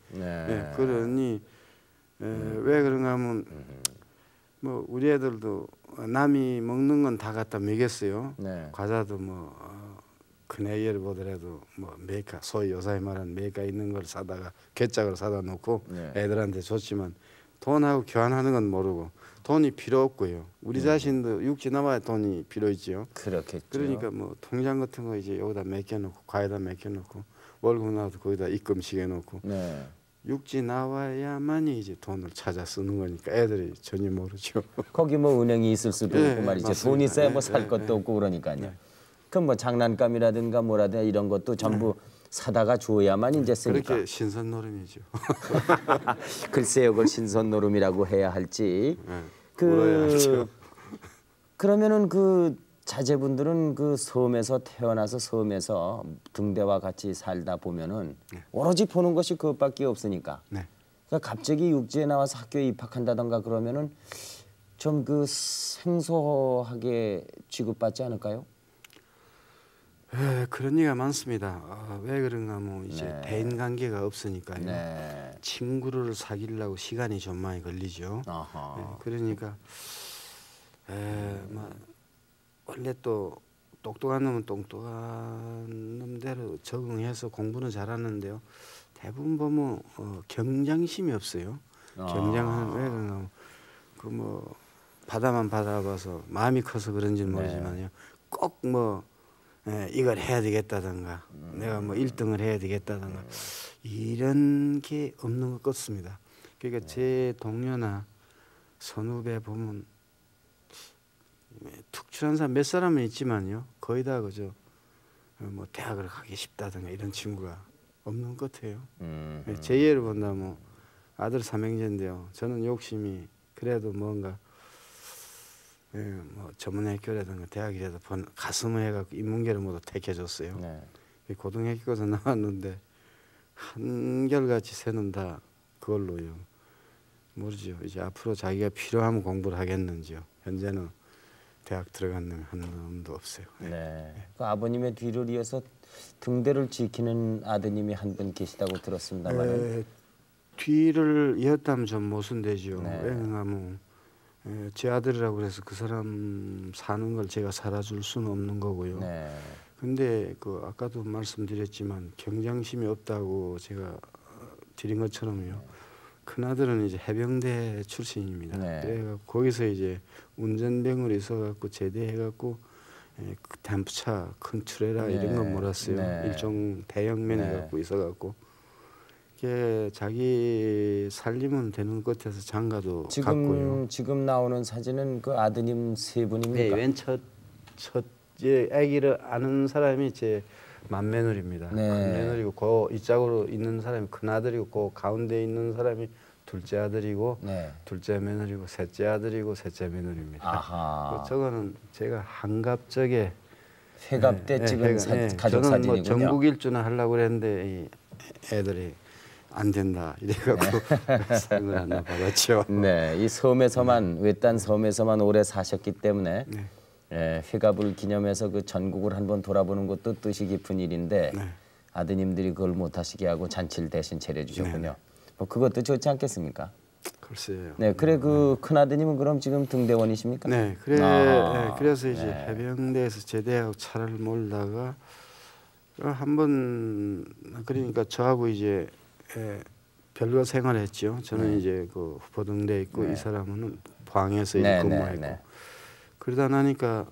그러니 왜 그런가 하면 우리 애들도 남이 먹는 건 다 갖다 먹였어요. 과자도 큰 애를 보더라도 메이커 소위 요사이 말하는 메이커 있는 걸 사다가 괴짝으로 사다 놓고 애들한테 줬지만 돈하고 교환하는 건 모르고 돈이 필요 없고요. 우리 자신도 육지 남아야 돈이 필요 있지요. 그렇겠죠. 그러니까 통장 같은 거 이제 여기다 맡겨놓고 과에다 맡겨놓고 월급 나도 거기다 입금식 해놓고 네. 육지 나와야만이 이제 돈을 찾아 쓰는 거니까 애들이 전혀 모르죠. 거기 뭐 은행이 있을 수도 네, 없고 말이죠. 맞습니다. 돈 있어야 뭐 네, 살 네, 것도 네. 없고 그러니까요. 네. 그럼 뭐 장난감이라든가 뭐라든가 이런 것도 전부 사다가 줘야만 이제 쓰니까. 그렇게 신선 노름이죠. 글쎄요, 그걸 신선 노름이라고 해야 할지. 네, 울어야 하죠. 그러면은 그 자제분들은 그 섬에서 태어나서 섬에서 등대와 같이 살다 보면은 오로지 보는 것이 그것밖에 없으니까. 네. 그러니까 갑자기 육지에 나와서 학교에 입학한다던가 그러면은 좀 그 생소하게 취급받지 않을까요? 그런 얘기가 많습니다. 왜 그런가 하면 이제 네. 대인 관계가 없으니까요. 네. 친구를 사귀려고 시간이 좀 많이 걸리죠. 아하. 네, 그러니까 뭐 원래 또 똑똑한 놈은 똑똑한 놈대로 적응해서 공부는 잘하는데요. 대부분 보면 경쟁심이 없어요. 경쟁하는 왜 그런가 그뭐 바다만 바라봐서 마음이 커서 그런지는 모르지만요. 꼭 뭐 이걸 해야 되겠다든가 내가 뭐 1등을 해야 되겠다든가 이런 게 없는 것 같습니다. 그러니까 제 동료나 선후배 보면 특출한 사람 몇 사람은 있지만요. 거의 다 그저 뭐 대학을 가기 쉽다든가 이런 친구가 없는 것 같아요. 제 예를 본다면 아들 삼형제인데요. 저는 욕심이 그래도 뭔가 뭐 전문학교라든가 대학이라도 가슴을 해갖고 인문계를 모두 택해줬어요. 네. 고등학교에서 나왔는데 한결같이 새는 다 그걸로요. 모르죠. 이제 앞으로 자기가 필요하면 공부를 하겠는지요. 현재는 대학 들어간 놈 한 놈도 없어요. 네. 그 아버님의 뒤를 이어서 등대를 지키는 아드님이 한 분 계시다고 들었습니다만. 뒤를 이었다면 좀 모순되죠. 네. 왜냐하면 제 아들이라고 그래서 그 사람 사는 걸 제가 살아줄 수는 없는 거고요. 네. 근데 그 아까도 말씀드렸지만 경쟁심이 없다고 제가 드린 것처럼요. 큰 아들은 이제 해병대 출신입니다. 네. 그래서 거기서 이제 운전병으로 있어갖고 제대해갖고 댐프차 큰 트레라 네. 이런 건 몰았어요. 네. 일종 대형면 네. 해갖고 있어갖고 이게 자기 살림은 되는 것 같아서 장가도 갔고요. 지금 나오는 사진은 그 아드님 세 분입니까? 네, 첫 아기를 아는 사람이 제 맏며느리입니다. 네. 큰 며느리고 그 이쪽으로 있는 사람이 큰 아들이고 그 가운데 있는 사람이 둘째 아들이고 네. 둘째 며느리고 셋째 아들이고 셋째 며느리입니다. 아하. 저거는 제가 한갑적에 회갑 때 찍은 가족 저는 뭐 사진이군요. 전국 일주나 하려고 그랬는데 이 애들이 안 된다 이래갖고 상을 하나 받았죠. 네, 이 섬에서만 외딴 섬에서만 오래 사셨기 때문에 네. 회갑을 기념해서 그 전국을 한번 돌아보는 것도 뜻이 깊은 일인데 네. 아드님들이 그걸 못하시게 하고 잔치를 대신 차려주셨군요. 뭐 그것도 좋지 않겠습니까? 글쎄요. 네, 그래 그 큰 아드님은 그럼 지금 등대원이십니까? 네, 그래서 이제 해병대에서 제대하고 차를 몰다가 한번 그러니까 저하고 이제 별거 생활했죠. 저는 이제 그 후포등대에 있고 이 사람은 포항에서 이제 근무했고 그러다 나니까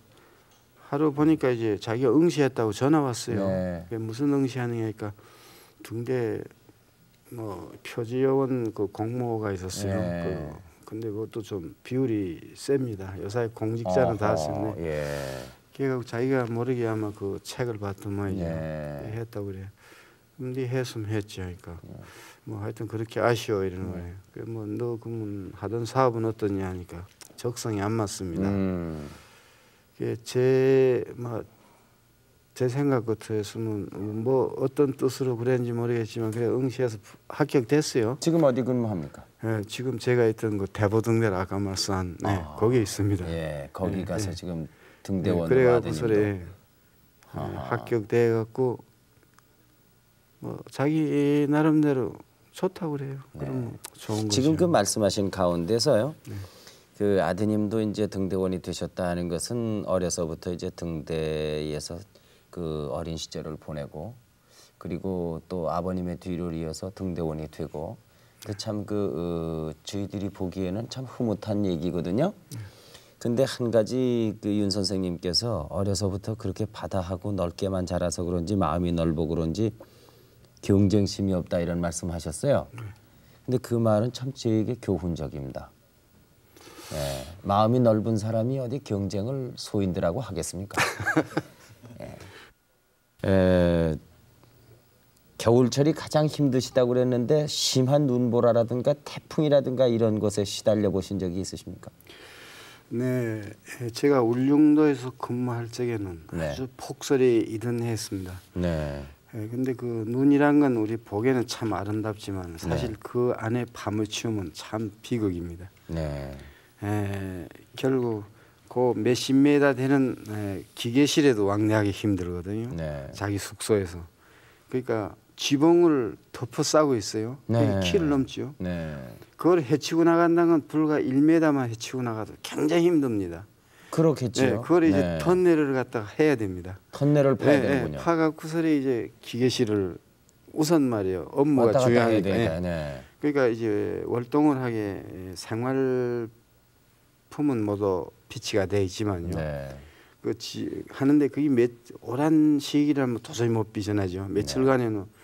하루 보니까 이제 자기가 응시했다고 전화 왔어요. 네. 그게 무슨 응시하느냐니까 등대 뭐 표지요원 그 공모가 있었어요. 네. 근데 그것도 좀 비율이 셉니다. 요새 공직자는 다 쓰네. 예. 그래서 자기가 모르게 아마 그 책을 봤더만 이제 예. 했다고 그래. 근데 했으면 했지 하니까 뭐 하여튼 그렇게 아쉬워 이러는 거예요. 뭐 너 그러면 하던 사업은 어떠냐 하니까 적성이 안 맞습니다. 제 생각 같았으면 뭐 어떤 뜻으로 그랬는지 모르겠지만 그래 응시해서 합격됐어요. 지금 어디 근무합니까? 예, 지금 제가 있던 그 대보등대 아까 말씀한 거기에 있습니다. 예, 거기 가서 지금 등대원으로 그래갖고 아드님도. 소리 합격돼 갖고 뭐 자기 나름대로 좋다고 그래요. 그럼 좋은 거죠. 지금 그 말씀하신 가운데서요. 그 아드님도 이제 등대원이 되셨다는 것은 어려서부터 이제 등대에서 그 어린 시절을 보내고 그리고 또 아버님의 뒤를 이어서 등대원이 되고 참 그 저희들이 보기에는 참 흐뭇한 얘기거든요. 근데 한 가지 그 윤 선생님께서 어려서부터 그렇게 바다하고 넓게만 자라서 그런지 마음이 넓어 그런지 경쟁심이 없다 이런 말씀하셨어요. 근데 그 말은 참 저에게 교훈적입니다. 예, 마음이 넓은 사람이 어디 경쟁을 소인들하고 하겠습니까? 겨울철이 가장 힘드시다고 그랬는데 심한 눈보라라든가 태풍이라든가 이런 것에 시달려 보신 적이 있으십니까? 네, 제가 울릉도에서 근무할 적에는 네. 아주 폭설이 이른했습니다. 네. 근데 그 눈이란 건 우리 보기에는 참 아름답지만 사실 그 안에 파묻히면 참 비극입니다. 네. 결국 그 몇십 메다 되는 기계실에도 왕래하기 힘들거든요. 네. 자기 숙소에서. 그러니까 지붕을 덮어 싸고 있어요. 네. 키를 넘죠. 네. 그걸 헤치고 나간다는 건 불과 1m만 헤치고 나가도 굉장히 힘듭니다. 그렇겠죠. 네, 그걸 이제 터널을 갖다가 해야 됩니다. 터널을 파야 되는군요. 파갖고서는 이제 기계실을 우선 말이에요. 업무가 왔다 갔다 해야 중요하니까. 되니까. 네. 그러니까 이제 월동을 하게 생활품은 모두 비치가 돼 있지만요. 네. 하는데 그게 오랜 시기라면 도저히 못 비전하죠. 며칠간에는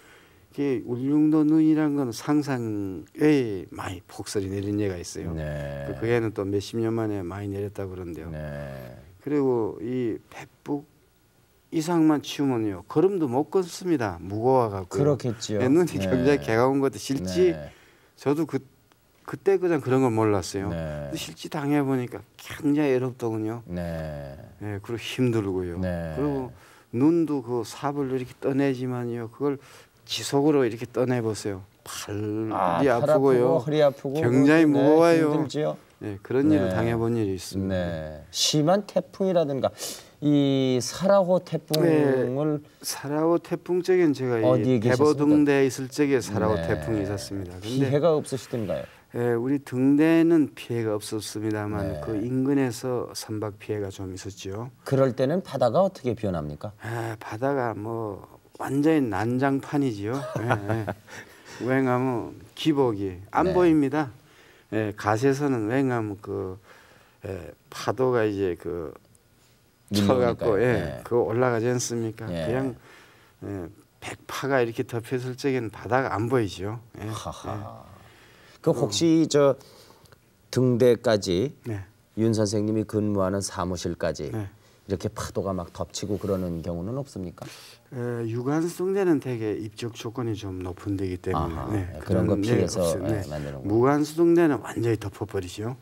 그 울릉도 눈이란 건 상상에 많이 폭설이 내린 예가 있어요. 네. 그 해는 또 몇십 년 만에 많이 내렸다고 그러는데요. 네. 그리고 이 백북 이상만 치우면요 걸음도 못 걷습니다. 무거워갖고. 그렇겠죠. 눈이 굉장히 개가온 것도 실지. 저도 그때 그냥 그런 걸 몰랐어요. 근데 실제 당해 보니까 굉장히 외롭더군요. 그리고 힘들고요. 그리고 눈도 그 삽을 이렇게 떠내지만요 그걸 지속으로 이렇게 떠내 보세요. 팔이 아프고요. 허리 아프고 굉장히 무거워요. 힘들죠. 그런 일을 당해본 일이 있습니다. 심한 태풍이라든가 이 사라호 태풍을 사라호 태풍 적엔 제가 어디에 대보등대에 있을 적에 사라호 태풍이 있었습니다. 근데 피해가 없으시던가요? 우리 등대는 피해가 없었습니다만 그 인근에서 선박 피해가 좀 있었죠. 그럴 때는 바다가 어떻게 변합니까? 바다가 뭐 완전히 난장판이지요. 왜냐하면 기복이 안 보입니다. 갓에서는 왜냐하면 그 파도가 이제 그 쳐갖고 그거 올라가지 않습니까? 그냥 백파가 이렇게 덮였을 적에는 바다가 안 보이죠. 그 혹시 저 등대까지 윤 선생님이 근무하는 사무실까지 이렇게 파도가 막 덮치고 그러는 경우는 없습니까? 유관수등대는 되게 입적 조건이 좀 높은 데이기 때문에 그런 거 피해서 만드는 거. 무관수등대는 완전히 덮어버리죠.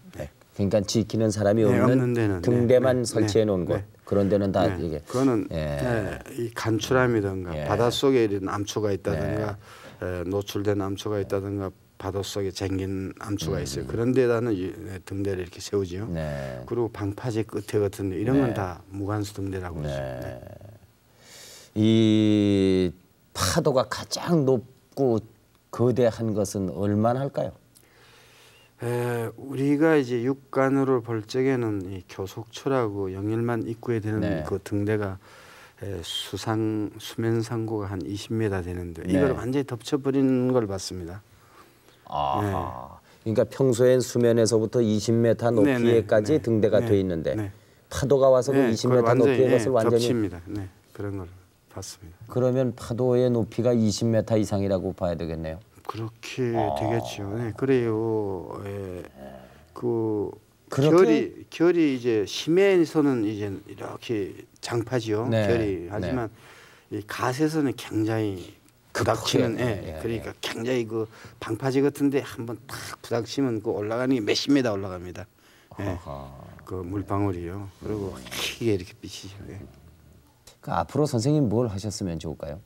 그러니까 지키는 사람이 없는 데는, 등대만 설치해 놓은 곳 그런 데는 다 이게 그거는 이 간추람이든가 바닷속에 이런 암초가 있다든가 노출된 암초가 있다든가 바닷속에 쟁긴 암초가 있어요. 그런 데다는 등대를 이렇게 세우지요. 그리고 방파제 끝에 같은 데 이런 건 다 무관수 등대라고 그러죠. 이 파도가 가장 높고 거대한 것은 얼마나 할까요? 우리가 이제 육관으로 볼 적에는 이 교속초라고 영일만 입구에 되는 그 등대가 수면 상고가 한 20m 되는데 이걸 완전히 덮쳐버리는 걸 봤습니다. 그러니까 평소엔 수면에서부터 20m 높이에까지 등대가 돼 있는데 파도가 와서 그 20m 높이의 것을 완전히 덮칩니다. 그런 걸 봤습니다. 그러면 파도의 높이가 20m 이상이라고 봐야 되겠네요. 그렇게 되겠죠. 그래요. 그 결이 이제 심해에서는 이제 이렇게 장파지요. 결이 하지만 이 갓에서는 굉장히 부닥치는 그러니까 굉장히 그 방파제 같은데 한번 탁 부닥치면 그 올라가는 게 몇십 메다 올라갑니다. 그 물방울이요. 그리고 희게 이렇게 비치죠. 그 앞으로 선생님 뭘 하셨으면 좋을까요?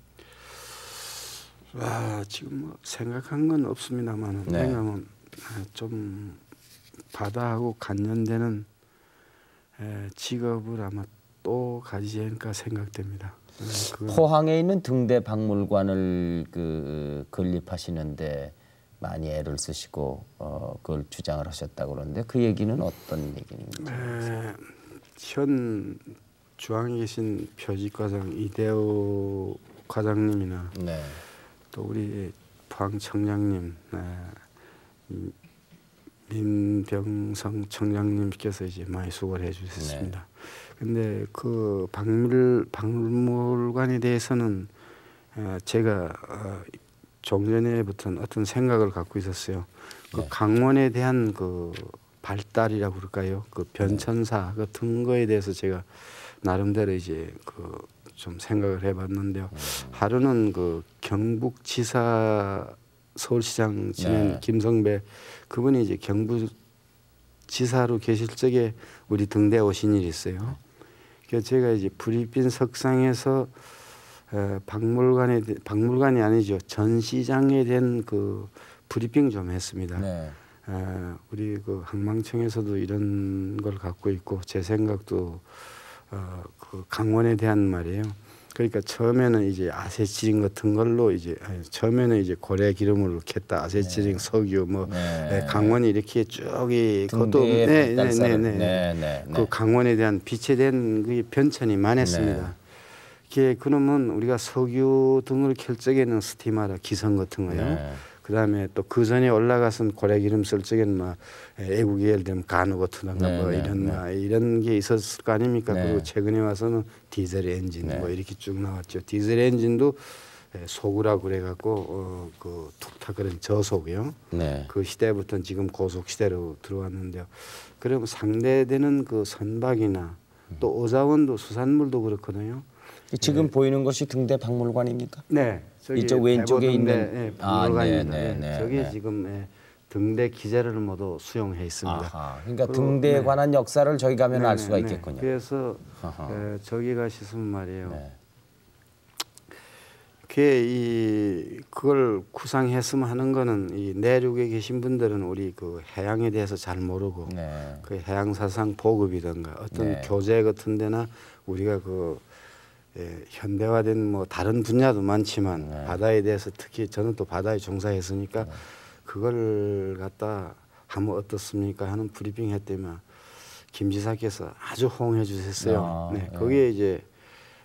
지금 뭐 생각한 건 없습니다만 왜냐하면 좀 바다하고 관련되는 직업을 아마 또 가지지 않을까 생각됩니다. 포항에 있는 등대 박물관을 건립하시는데 많이 애를 쓰시고 그걸 주장을 하셨다고 그러는데 그 얘기는 어떤 얘기입니까? 현 중앙에 계신 표직과장 이대호 과장님이나 또 우리 포항 청장님 민병성 청장님께서 이제 많이 수고를 해주셨습니다. 근데 그 박물관에 대해서는 제가 종전에부터 어떤 생각을 갖고 있었어요. 그 네. 강원에 대한 그 발달이라고 그럴까요? 그 변천사 같은 거에 대해서 제가 나름대로 이제 그 좀 생각을 해봤는데요. 하루는 그 경북지사 서울시장 지낸 네. 김성배 그분이 이제 경북지사로 계실 적에 우리 등대 오신 일이 있어요. 그래서 제가 이제 브리핀 석상에서 박물관이 아니죠, 전시장에 대한 그 브리핑 좀 했습니다. 네. 우리 그 항망청에서도 이런 걸 갖고 있고 제 생각도 그 강원에 대한 말이에요. 그러니까 처음에는 이제 아세치링 같은 걸로 이제 처음에는 이제 고래 기름으로 캤다 아세치링 네. 석유 뭐 네. 강원이 이렇게 쭉이 그것도 등대의 네. 네. 그 강원에 대한 빛에 대한 그 변천이 많았습니다. 그러면 우리가 석유 등을 켤 적에는 스티마라 기성 같은 거요. 네. 그다음에 또 그 전에 올라가선 고래기름 쓸 적에는 막 애국에 예를 들면 간우 같은가 네, 뭐 네, 이런 네. 이런 게 있었을 거 아닙니까? 네. 그리고 최근에 와서는 디젤 엔진 네. 뭐 이렇게 쭉 나왔죠. 디젤 엔진도 소구라고 그래갖고 그 툭탁 그런 저속이요. 네. 그 시대부터는 지금 고속 시대로 들어왔는데요. 그럼 상대되는 그 선박이나 또 어자원도 수산물도 그렇거든요. 지금 보이는 것이 등대 박물관입니까? 네, 저기 이쪽 왼쪽에 있는 네, 아, 박물관입니다. 네, 네, 네, 저기 네. 지금 등대 기자를 모두 수용해 있습니다. 아하, 그러니까 그리고, 등대에 관한 역사를 저희 가면 알 수가 네. 있겠군요. 그래서 아하. 저기 가시면 말이에요. 네. 그걸 구상했으면 하는 거는 이 내륙에 계신 분들은 우리 그 해양에 대해서 잘 모르고 네. 그 해양 사상 보급이든가 어떤 네. 교재 같은 데나 우리가 현대화된 뭐 다른 분야도 많지만 네. 바다에 대해서 특히 저는 또 바다에 종사했으니까 그걸 갖다 하면 어떻습니까 하는 브리핑 했더니만 김 지사께서 아주 호응해 주셨어요. 네, 네. 거기에 이제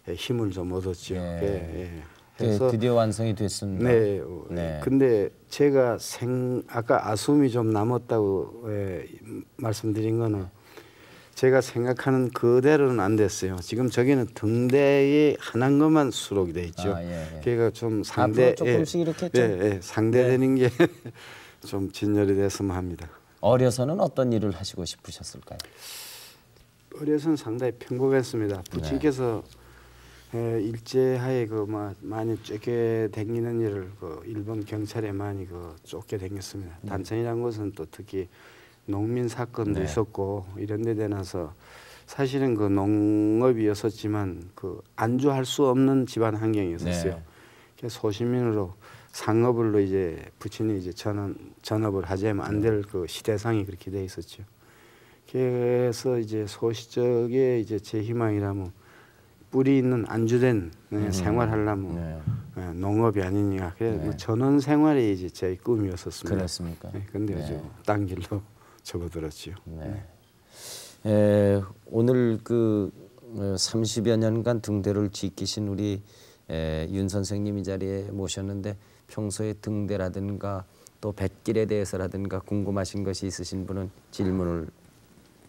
힘을 좀 얻었죠. 네. 해서 드디어 완성이 됐습니다. 네. 네. 근데 제가 아까 아쉬움이 좀 남았다고 말씀드린 거는 제가 생각하는 그대로는 안 됐어요. 지금 저기는 등대에 하나인 것만 수록이 돼 있죠. 아, 예. 그러니까 좀 상대 앞으로 조금씩 이렇게 좀 상대되는 게 좀 진열이 됐으면 합니다. 어려서는 어떤 일을 하시고 싶으셨을까요? 어려서는 상당히 평범했습니다. 부친께서 일제하에 많이 쫓겨다니는 일을 일본 경찰에 많이 쫓겨 다녔습니다. 단천이라는 것은 또 특히 농민 사건도 네. 있었고 이런 데 대해서 사실은 그 농업이었었지만 안주할 수 없는 집안 환경이었었어요. 네. 그래서 소시민으로 상업으로 이제 부친이 이제 전업을 하자면 안 될 그 시대상이 그렇게 돼 있었죠. 그래서 이제 소시적에 이제 제 희망이라면 뿌리 있는 안주된 생활하려면 농업이 아니냐. 그래서 뭐 전원 생활이 이제 제 꿈이었었습니다. 그렇습니까? 근데 아주 딴 길로 접어들었죠. 오늘 그 30여 년간 등대를 지키신 우리 윤 선생님 이 자리에 모셨는데 평소에 등대라든가 또 뱃길에 대해서라든가 궁금하신 것이 있으신 분은 질문을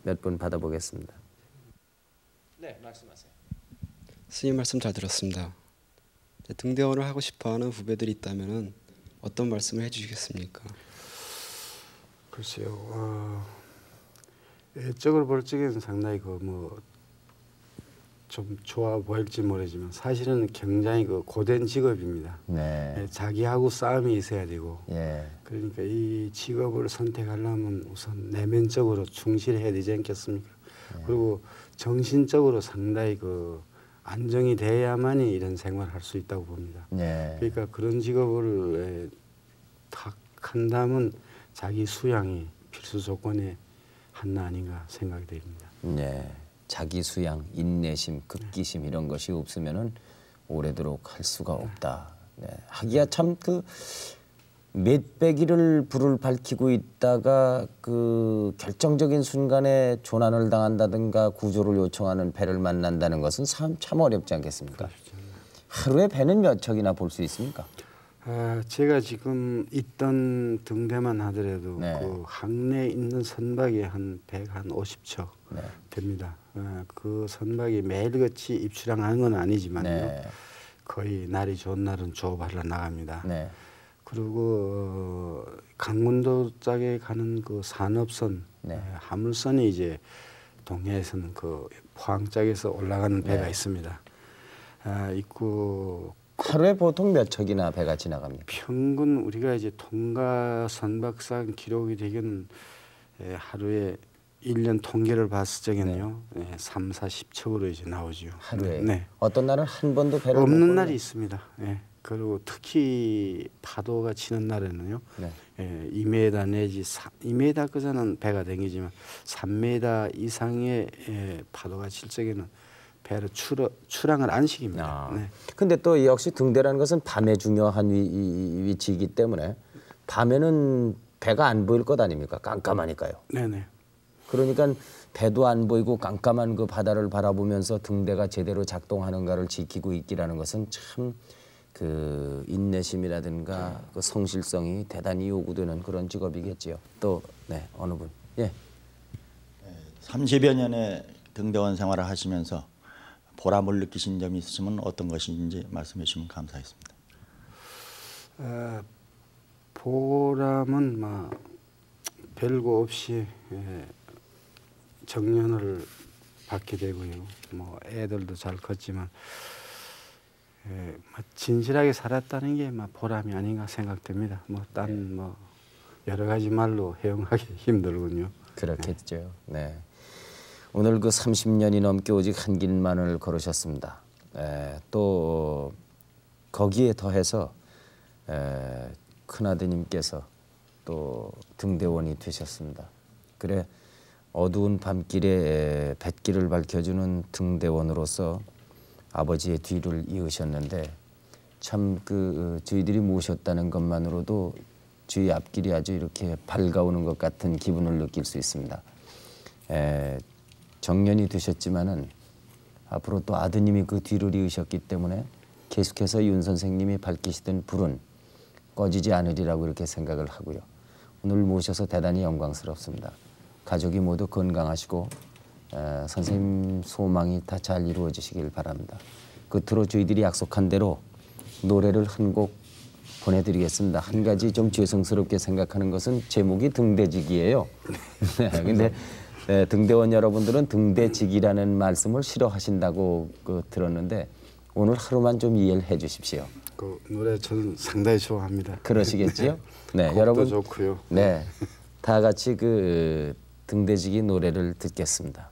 몇 분 받아보겠습니다. 네, 말씀하세요. 스님 말씀 잘 들었습니다. 등대원을 하고 싶어하는 후배들이 있다면은 어떤 말씀을 해주시겠습니까? 글쎄요. 외적으로 볼 적에는 상당히 좀 좋아 보일지 모르지만 사실은 굉장히 고된 직업입니다. 네. 자기하고 싸움이 있어야 되고 예. 그러니까 이 직업을 선택하려면 우선 내면적으로 충실해야 되지 않겠습니까? 그리고 정신적으로 상당히 안정이 돼야만이 이런 생활을 할 수 있다고 봅니다. 네. 그러니까 그런 직업을 탁 한다면 자기 수양이 필수 조건의 하나 아닌가 생각이 됩니다. 네. 자기 수양, 인내심, 극기심 이런 것이 없으면은 오래도록 할 수가 없다. 네. 하기야 참 몇백일을 불을 밝히고 있다가 그 결정적인 순간에 조난을 당한다든가 구조를 요청하는 배를 만난다는 것은 참 어렵지 않겠습니까? 하루에 배는 몇 척이나 볼 수 있습니까? 제가 지금 있던 등대만 하더라도 네. 항내에 있는 선박이 한 150척 됩니다. 그 선박이 매일같이 입출항하는 건 아니지만요. 네. 거의 날이 좋은 날은 조업하러 나갑니다. 네. 그리고 강원도 쪽에 가는 그 산업선, 네. 화물선이 이제 동해에서는 그 포항 쪽에서 올라가는 배가 네. 있습니다. 있고 하루에 보통 몇 척이나 배가 지나갑니까? 평균 우리가 이제 통가 선박상 기록이 되기는 하루에 1년 통계를 봤을 적에는요, 3, 40척으로 이제 나오죠. 하루에. 네. 어떤 날은 한 번도 배를 못 없는 보는- 날이 있습니다. 그리고 특히 파도가 치는 날에는요, 네. 2m 내지 2m까지는 배가 댕기지만 3m 이상의 파도가 칠 적에는 배를 출항을 안 시킵니다. 아. 근데 또 역시 등대라는 것은 밤에 중요한 위치이기 때문에 밤에는 배가 안 보일 것 아닙니까? 깜깜하니까요. 네네. 그러니까 배도 안 보이고 깜깜한 그 바다를 바라보면서 등대가 제대로 작동하는가를 지키고 있기라는 것은 참 그 인내심이라든가 그 성실성이 대단히 요구되는 그런 직업이겠지요. 또 네, 어느 분? 예. 30여 년의 등대원 생활을 하시면서 보람을 느끼신 점이 있으시면 어떤 것인지 말씀해 주시면 감사하겠습니다. 보람은 별거 없이 정년을 받게 되고요. 애들도 잘 컸지만 진실하게 살았다는 게 보람이 아닌가 생각됩니다. 딴 여러 가지 말로 해용하기 힘들군요. 그렇겠죠. 네. 오늘 그 30년이 넘게 오직 한 길만을 걸으셨습니다. 또 거기에 더해서 큰아드님께서 또 등대원이 되셨습니다. 그래 어두운 밤길에 뱃길을 밝혀주는 등대원으로서 아버지의 뒤를 이으셨는데 참 그 저희들이 모셨다는 것만으로도 주위 앞길이 아주 이렇게 밝아오는 것 같은 기분을 느낄 수 있습니다. 정년이 되셨지만은 앞으로 또 아드님이 그 뒤를 이으셨기 때문에 계속해서 윤 선생님이 밝히시던 불은 꺼지지 않으리라고 이렇게 생각을 하고요. 오늘 모셔서 대단히 영광스럽습니다. 가족이 모두 건강하시고 선생님 소망이 다 잘 이루어지시길 바랍니다. 끝으로 저희들이 약속한 대로 노래를 한 곡 보내드리겠습니다. 한 가지 좀 죄송스럽게 생각하는 것은 제목이 등대직이에요. 근데 등대원 여러분들은 등대직이라는 말씀을 싫어하신다고 들었는데 오늘 하루만 좀 이해를 해주십시오. 그 노래 저는 상당히 좋아합니다. 그러시겠지요? 네, 곡도 여러분. 좋고요. 네, 다 같이 그 등대직이 노래를 듣겠습니다.